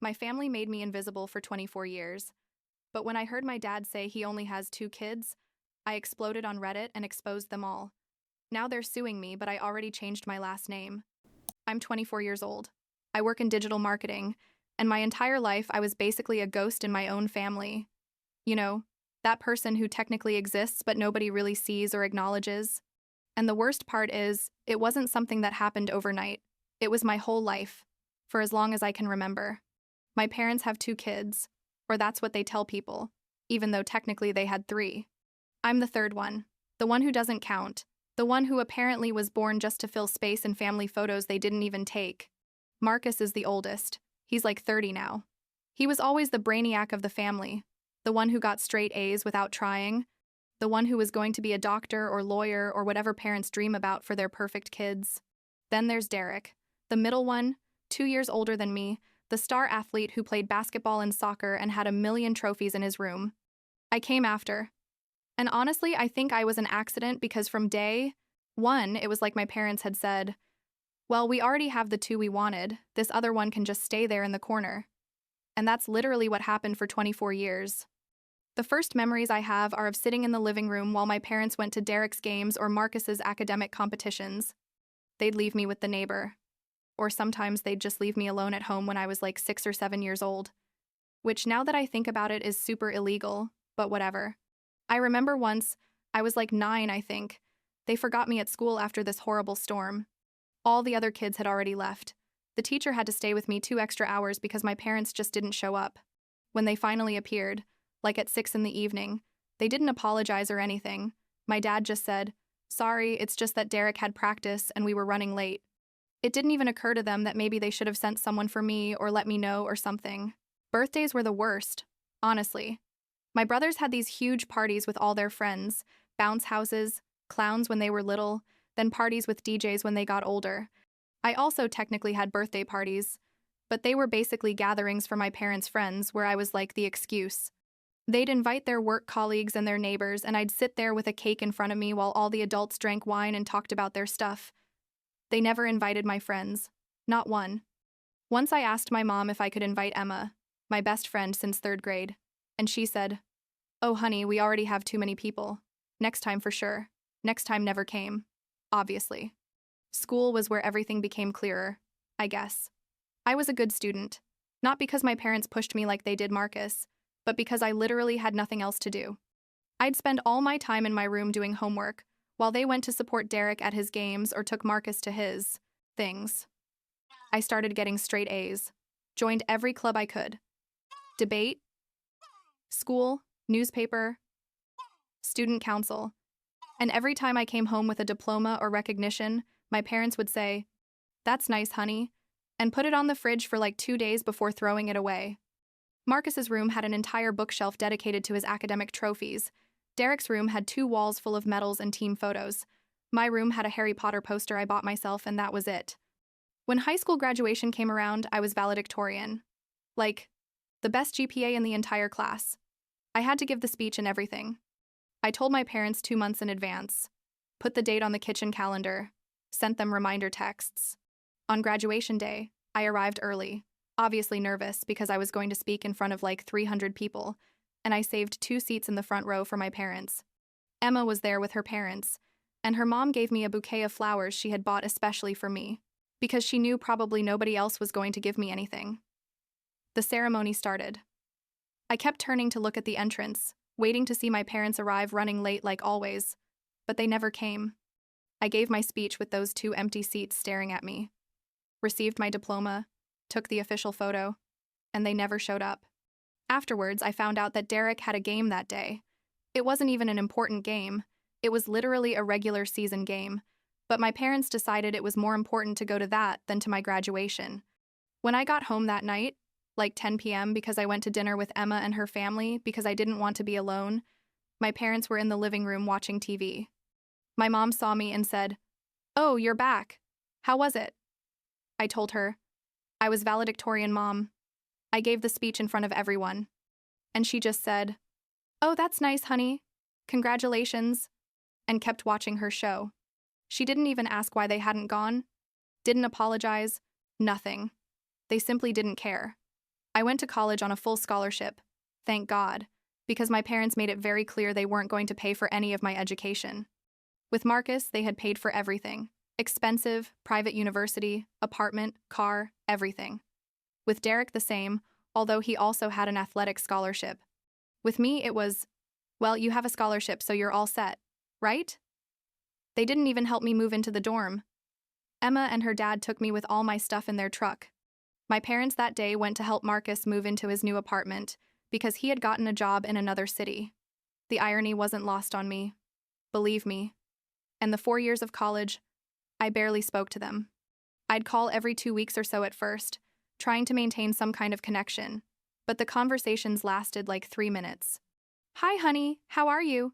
My family made me invisible for 24 years, but when I heard my dad say he only has 2 kids, I exploded on Reddit and exposed them all. Now they're suing me, but I already changed my last name. I'm 24 years old. I work in digital marketing, and my entire life I was basically a ghost in my own family. You know, that person who technically exists but nobody really sees or acknowledges. And the worst part is, it wasn't something that happened overnight. It was my whole life, for as long as I can remember. My parents have 2 kids, or that's what they tell people, even though technically they had 3. I'm the third one, the one who doesn't count, the one who apparently was born just to fill space in family photos they didn't even take. Marcus is the oldest. He's like 30 now. He was always the brainiac of the family, the one who got straight A's without trying, the one who was going to be a doctor or lawyer or whatever parents dream about for their perfect kids. Then there's Derek, the middle one, 2 years older than me, the star athlete who played basketball and soccer and had 1,000,000 trophies in his room. I came after. And honestly, I think I was an accident because from day one, it was like my parents had said, well, we already have the 2 we wanted, this other one can just stay there in the corner. And that's literally what happened for 24 years. The first memories I have are of sitting in the living room while my parents went to Derek's games or Marcus's academic competitions. They'd leave me with the neighbor. Or sometimes they'd just leave me alone at home when I was like 6 or 7 years old. Which now that I think about it is super illegal, but whatever. I remember once, I was like 9, I think. They forgot me at school after this horrible storm. All the other kids had already left. The teacher had to stay with me 2 extra hours because my parents just didn't show up. When they finally appeared, like at 6 in the evening, they didn't apologize or anything. My dad just said, sorry, it's just that Derek had practice and we were running late. It didn't even occur to them that maybe they should have sent someone for me or let me know or something. Birthdays were the worst, honestly. My brothers had these huge parties with all their friends, bounce houses, clowns when they were little, then parties with DJs when they got older. I also technically had birthday parties, but they were basically gatherings for my parents' friends where I was like the excuse. They'd invite their work colleagues and their neighbors, and I'd sit there with a cake in front of me while all the adults drank wine and talked about their stuff. They never invited my friends. Not one. Once I asked my mom if I could invite Emma, my best friend since 3rd grade, and she said, oh honey, we already have too many people. Next time for sure. Next time never came. Obviously. School was where everything became clearer, I guess. I was a good student. Not because my parents pushed me like they did Marcus, but because I literally had nothing else to do. I'd spend all my time in my room doing homework, while they went to support Derek at his games or took Marcus to his things. I started getting straight A's, joined every club I could. Debate, school, newspaper, student council. And every time I came home with a diploma or recognition, my parents would say, that's nice, honey, and put it on the fridge for like 2 days before throwing it away. Marcus's room had an entire bookshelf dedicated to his academic trophies. Derek's room had 2 walls full of medals and team photos. My room had a Harry Potter poster I bought myself, and that was it. When high school graduation came around, I was valedictorian. Like, the best GPA in the entire class. I had to give the speech and everything. I told my parents 2 months in advance, put the date on the kitchen calendar, sent them reminder texts. On graduation day, I arrived early, obviously nervous because I was going to speak in front of like 300 people, and I saved 2 seats in the front row for my parents. Emma was there with her parents, and her mom gave me a bouquet of flowers she had bought especially for me, because she knew probably nobody else was going to give me anything. The ceremony started. I kept turning to look at the entrance, waiting to see my parents arrive running late like always, but they never came. I gave my speech with those 2 empty seats staring at me, received my diploma, took the official photo, and they never showed up. Afterwards, I found out that Derek had a game that day. It wasn't even an important game. It was literally a regular season game, but my parents decided it was more important to go to that than to my graduation. When I got home that night, like 10 p.m. because I went to dinner with Emma and her family because I didn't want to be alone, my parents were in the living room watching TV. My mom saw me and said, oh, you're back. How was it? I told her, I was valedictorian, Mom. I gave the speech in front of everyone. And she just said, oh, that's nice, honey. Congratulations. And kept watching her show. She didn't even ask why they hadn't gone. Didn't apologize. Nothing. They simply didn't care. I went to college on a full scholarship, thank God, because my parents made it very clear they weren't going to pay for any of my education. With Marcus, they had paid for everything: expensive, private university, apartment, car, everything. With Derek, the same, although he also had an athletic scholarship. With me, it was, well, you have a scholarship, so you're all set, right? They didn't even help me move into the dorm. Emma and her dad took me with all my stuff in their truck. My parents that day went to help Marcus move into his new apartment because he had gotten a job in another city. The irony wasn't lost on me. Believe me. And the 4 years of college, I barely spoke to them. I'd call every 2 weeks or so at first, trying to maintain some kind of connection, but the conversations lasted like 3 minutes. Hi, honey, how are you?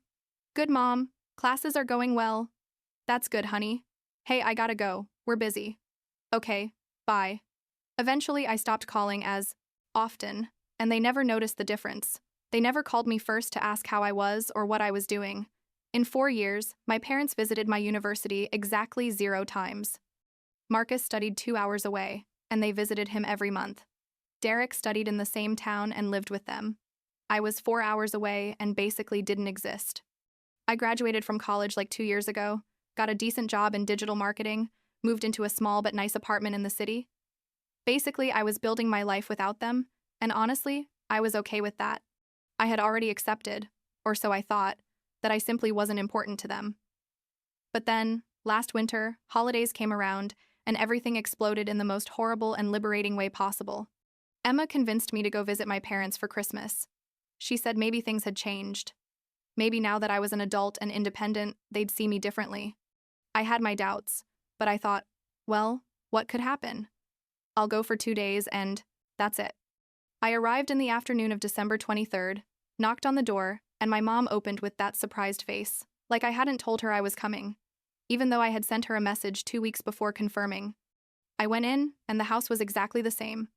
Good, Mom. Classes are going well. That's good, honey. Hey, I gotta go. We're busy. Okay, bye. Eventually, I stopped calling as often, and they never noticed the difference. They never called me first to ask how I was or what I was doing. In 4 years, my parents visited my university exactly 0 times. Marcus studied 2 hours away, and they visited him every month. Derek studied in the same town and lived with them. I was 4 hours away and basically didn't exist. I graduated from college like 2 years ago, got a decent job in digital marketing, moved into a small but nice apartment in the city. Basically, I was building my life without them, and honestly, I was okay with that. I had already accepted, or so I thought, that I simply wasn't important to them. But then, last winter, holidays came around, and everything exploded in the most horrible and liberating way possible. Emma convinced me to go visit my parents for Christmas. She said maybe things had changed. Maybe now that I was an adult and independent, they'd see me differently. I had my doubts, but I thought, well, what could happen? I'll go for 2 days and that's it. I arrived in the afternoon of December 23rd, knocked on the door, and my mom opened with that surprised face, like I hadn't told her I was coming, even though I had sent her a message 2 weeks before confirming. I went in, and the house was exactly the same.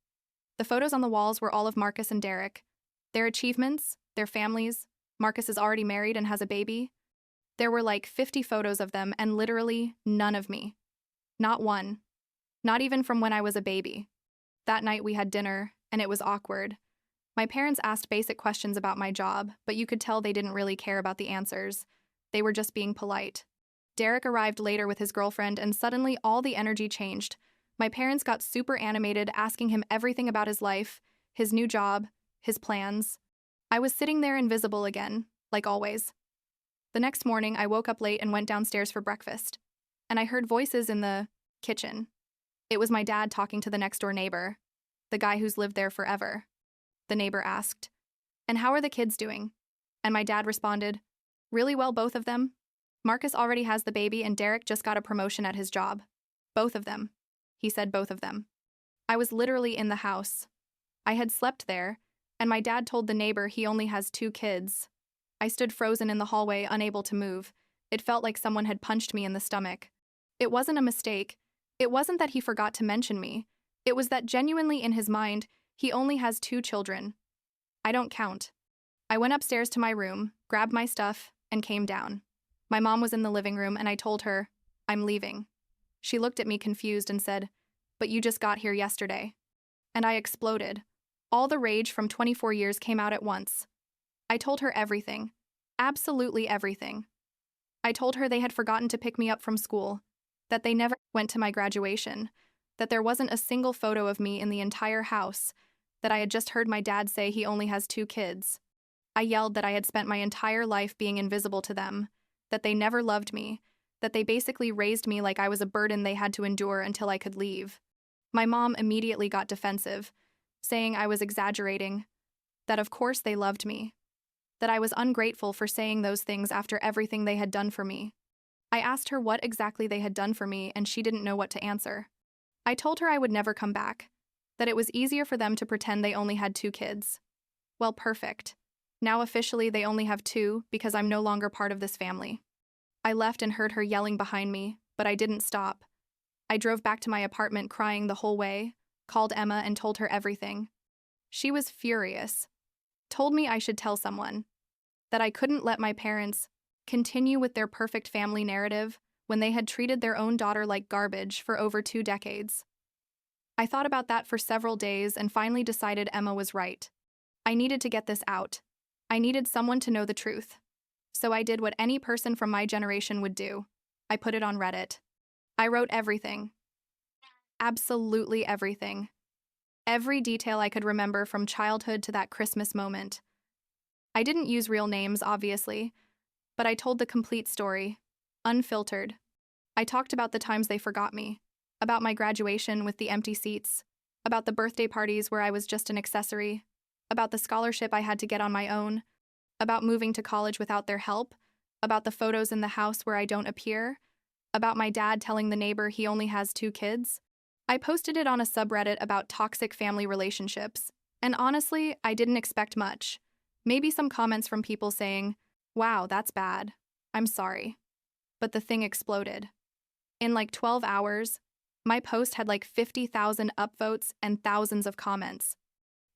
The photos on the walls were all of Marcus and Derek. Their achievements, their families. Marcus is already married and has a baby. There were like 50 photos of them and literally none of me. Not one. Not even from when I was a baby. That night we had dinner, and it was awkward. My parents asked basic questions about my job, but you could tell they didn't really care about the answers. They were just being polite. Derek arrived later with his girlfriend, and suddenly all the energy changed. My parents got super animated, asking him everything about his life, his new job, his plans. I was sitting there invisible again, like always. The next morning, I woke up late and went downstairs for breakfast. And I heard voices in the kitchen. It was my dad talking to the next-door neighbor, the guy who's lived there forever. The neighbor asked, "And how are the kids doing?" And my dad responded, "Really well, both of them. Marcus already has the baby and Derek just got a promotion at his job. Both of them." He said both of them. I was literally in the house. I had slept there, and my dad told the neighbor he only has 2 kids. I stood frozen in the hallway, unable to move. It felt like someone had punched me in the stomach. It wasn't a mistake. It wasn't that he forgot to mention me. It was that genuinely in his mind, he only has 2 children. I don't count. I went upstairs to my room, grabbed my stuff, and came down. My mom was in the living room, and I told her, "I'm leaving." She looked at me confused and said, "But you just got here yesterday." And I exploded. All the rage from 24 years came out at once. I told her everything. Absolutely everything. I told her they had forgotten to pick me up from school, that they never went to my graduation, that there wasn't a single photo of me in the entire house, that I had just heard my dad say he only has 2 kids. I yelled that I had spent my entire life being invisible to them, that they never loved me, that they basically raised me like I was a burden they had to endure until I could leave. My mom immediately got defensive, saying I was exaggerating, that of course they loved me, that I was ungrateful for saying those things after everything they had done for me. I asked her what exactly they had done for me, and she didn't know what to answer. I told her I would never come back, that it was easier for them to pretend they only had 2 kids. Well, perfect. Now officially they only have 2 because I'm no longer part of this family. I left and heard her yelling behind me, but I didn't stop. I drove back to my apartment crying the whole way, called Emma and told her everything. She was furious. Told me I should tell someone. That I couldn't let my parents continue with their perfect family narrative when they had treated their own daughter like garbage for over 2 decades. I thought about that for several days and finally decided Emma was right. I needed to get this out. I needed someone to know the truth. So I did what any person from my generation would do. I put it on Reddit. I wrote everything. Absolutely everything. Every detail I could remember from childhood to that Christmas moment. I didn't use real names, obviously, but I told the complete story, unfiltered. I talked about the times they forgot me, about my graduation with the empty seats, about the birthday parties where I was just an accessory, about the scholarship I had to get on my own, about moving to college without their help, about the photos in the house where I don't appear, about my dad telling the neighbor he only has 2 kids. I posted it on a subreddit about toxic family relationships, and honestly, I didn't expect much. Maybe some comments from people saying, "Wow, that's bad. I'm sorry." But the thing exploded. In like 12 hours, my post had like 50,000 upvotes and thousands of comments.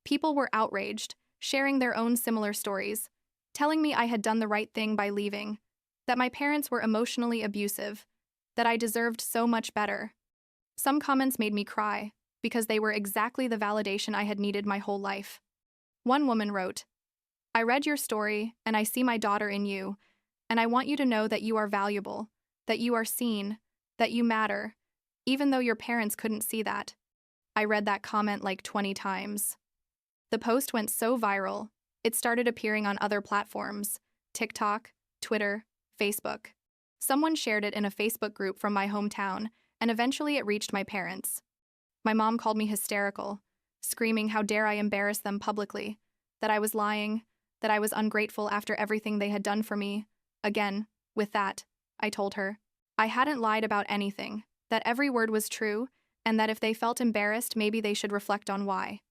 People were outraged, sharing their own similar stories, telling me I had done the right thing by leaving, that my parents were emotionally abusive, that I deserved so much better. Some comments made me cry, because they were exactly the validation I had needed my whole life. One woman wrote, "I read your story, and I see my daughter in you, and I want you to know that you are valuable, that you are seen, that you matter, even though your parents couldn't see that." I read that comment like 20 times. The post went so viral, it started appearing on other platforms: TikTok, Twitter, Facebook. Someone shared it in a Facebook group from my hometown, and eventually it reached my parents. My mom called me hysterical, screaming how dare I embarrass them publicly, that I was lying, that I was ungrateful after everything they had done for me. Again, with that, I told her, I hadn't lied about anything, that every word was true, and that if they felt embarrassed, maybe they should reflect on why.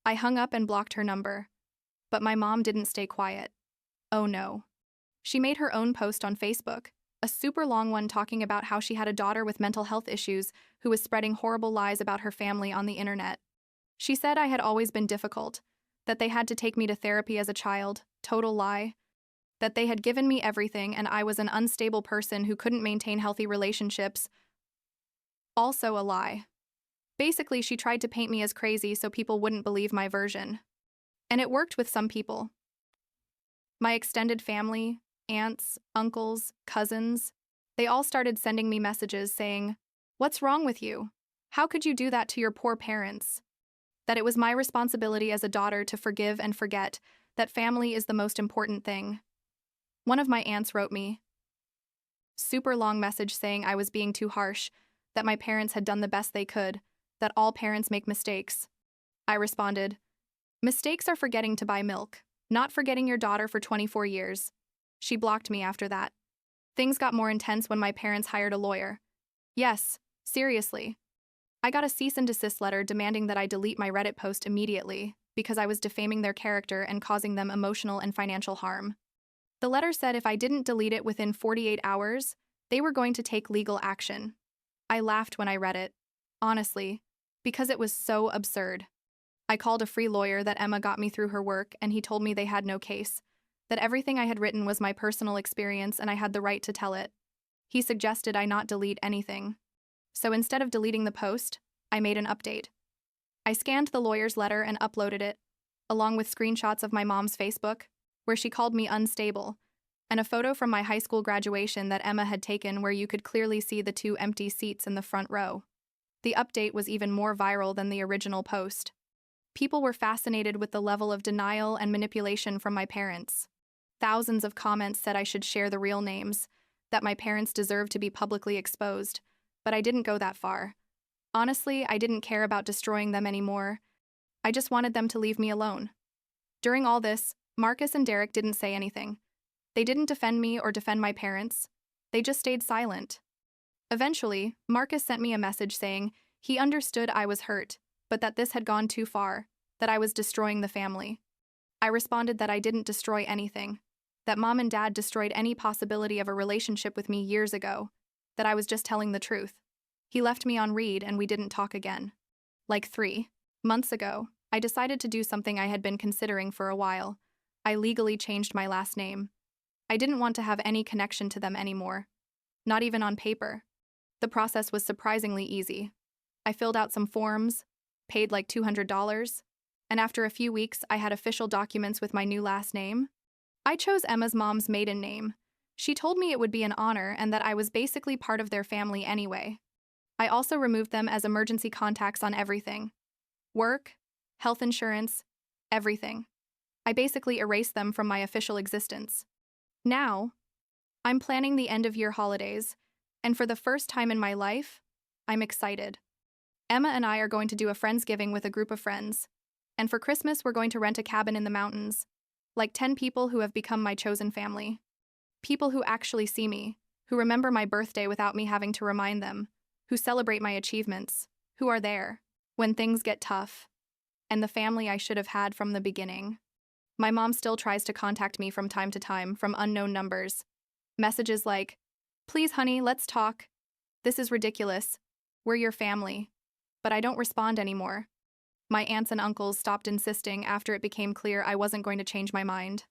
I hung up and blocked her number. But my mom didn't stay quiet. Oh no. She made her own post on Facebook, a super long one talking about how she had a daughter with mental health issues who was spreading horrible lies about her family on the internet. She said I had always been difficult, that they had to take me to therapy as a child, total lie, that they had given me everything and I was an unstable person who couldn't maintain healthy relationships, also a lie. Basically, she tried to paint me as crazy so people wouldn't believe my version. And it worked with some people. My extended family, aunts, uncles, cousins, they all started sending me messages saying, "What's wrong with you? How could you do that to your poor parents?" That it was my responsibility as a daughter to forgive and forget, that family is the most important thing. One of my aunts wrote me super long message saying I was being too harsh, that my parents had done the best they could, that all parents make mistakes. I responded, "Mistakes are forgetting to buy milk, not forgetting your daughter for 24 years. She blocked me after that. Things got more intense when my parents hired a lawyer. Yes, seriously. I got a cease and desist letter demanding that I delete my Reddit post immediately because I was defaming their character and causing them emotional and financial harm. The letter said if I didn't delete it within 48 hours, they were going to take legal action. I laughed when I read it, honestly, because it was so absurd. I called a free lawyer that Emma got me through her work, and he told me they had no case, that everything I had written was my personal experience and I had the right to tell it. He suggested I not delete anything. So instead of deleting the post, I made an update. I scanned the lawyer's letter and uploaded it, along with screenshots of my mom's Facebook, where she called me unstable, and a photo from my high school graduation that Emma had taken where you could clearly see the 2 empty seats in the front row. The update was even more viral than the original post. People were fascinated with the level of denial and manipulation from my parents. Thousands of comments said I should share the real names, that my parents deserved to be publicly exposed, but I didn't go that far. Honestly, I didn't care about destroying them anymore. I just wanted them to leave me alone. During all this, Marcus and Derek didn't say anything. They didn't defend me or defend my parents. They just stayed silent. Eventually, Marcus sent me a message saying he understood I was hurt, but that this had gone too far, that I was destroying the family. I responded that I didn't destroy anything, that Mom and Dad destroyed any possibility of a relationship with me years ago, that I was just telling the truth. He left me on read and we didn't talk again. Like 3 months ago, I decided to do something I had been considering for a while. I legally changed my last name. I didn't want to have any connection to them anymore. Not even on paper. The process was surprisingly easy. I filled out some forms, paid like $200, and after a few weeks, I had official documents with my new last name. I chose Emma's mom's maiden name. She told me it would be an honor and that I was basically part of their family anyway. I also removed them as emergency contacts on everything: work, health insurance, everything. I basically erased them from my official existence. Now, I'm planning the end-of-year holidays, and for the first time in my life, I'm excited. Emma and I are going to do a Friendsgiving with a group of friends, and for Christmas we're going to rent a cabin in the mountains, like 10 people who have become my chosen family. People who actually see me, who remember my birthday without me having to remind them, who celebrate my achievements, who are there when things get tough, and the family I should have had from the beginning. My mom still tries to contact me from time to time from unknown numbers. Messages like, "Please, honey, let's talk. This is ridiculous. We're your family." But I don't respond anymore. My aunts and uncles stopped insisting after it became clear I wasn't going to change my mind.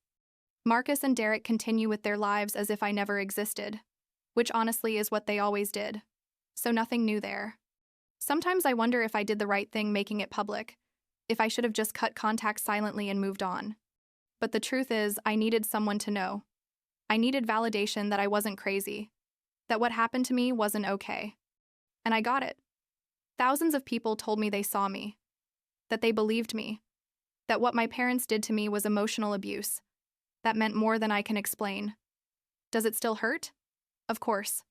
Marcus and Derek continue with their lives as if I never existed, which honestly is what they always did. So nothing new there. Sometimes I wonder if I did the right thing making it public, if I should have just cut contact silently and moved on. But the truth is, I needed someone to know. I needed validation that I wasn't crazy, that what happened to me wasn't okay. And I got it. Thousands of people told me they saw me, that they believed me, that what my parents did to me was emotional abuse. That meant more than I can explain. Does it still hurt? Of course.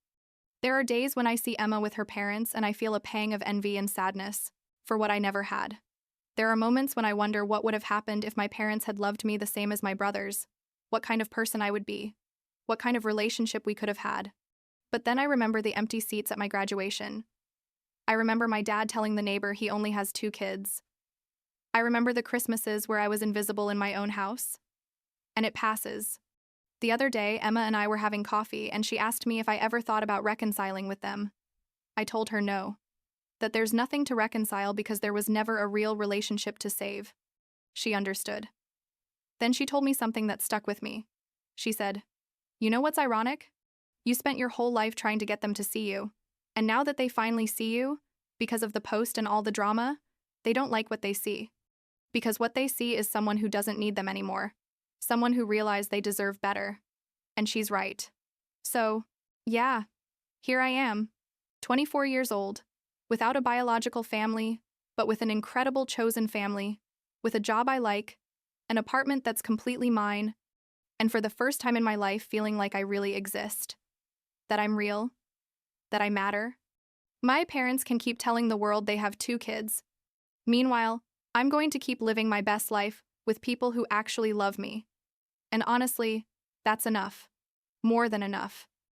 There are days when I see Emma with her parents and I feel a pang of envy and sadness for what I never had. There are moments when I wonder what would have happened if my parents had loved me the same as my brothers, what kind of person I would be, what kind of relationship we could have had. But then I remember the empty seats at my graduation. I remember my dad telling the neighbor he only has 2 kids. I remember the Christmases where I was invisible in my own house. And it passes. The other day, Emma and I were having coffee, and she asked me if I ever thought about reconciling with them. I told her no, that there's nothing to reconcile because there was never a real relationship to save. She understood. Then she told me something that stuck with me. She said, "You know what's ironic? You spent your whole life trying to get them to see you, and now that they finally see you, because of the post and all the drama, they don't like what they see. Because what they see is someone who doesn't need them anymore. Someone who realized they deserve better." And she's right. So, yeah, here I am, 24 years old, without a biological family, but with an incredible chosen family, with a job I like, an apartment that's completely mine, and for the first time in my life feeling like I really exist. That I'm real. That I matter. My parents can keep telling the world they have 2 kids. Meanwhile, I'm going to keep living my best life with people who actually love me. And honestly, that's enough. More than enough.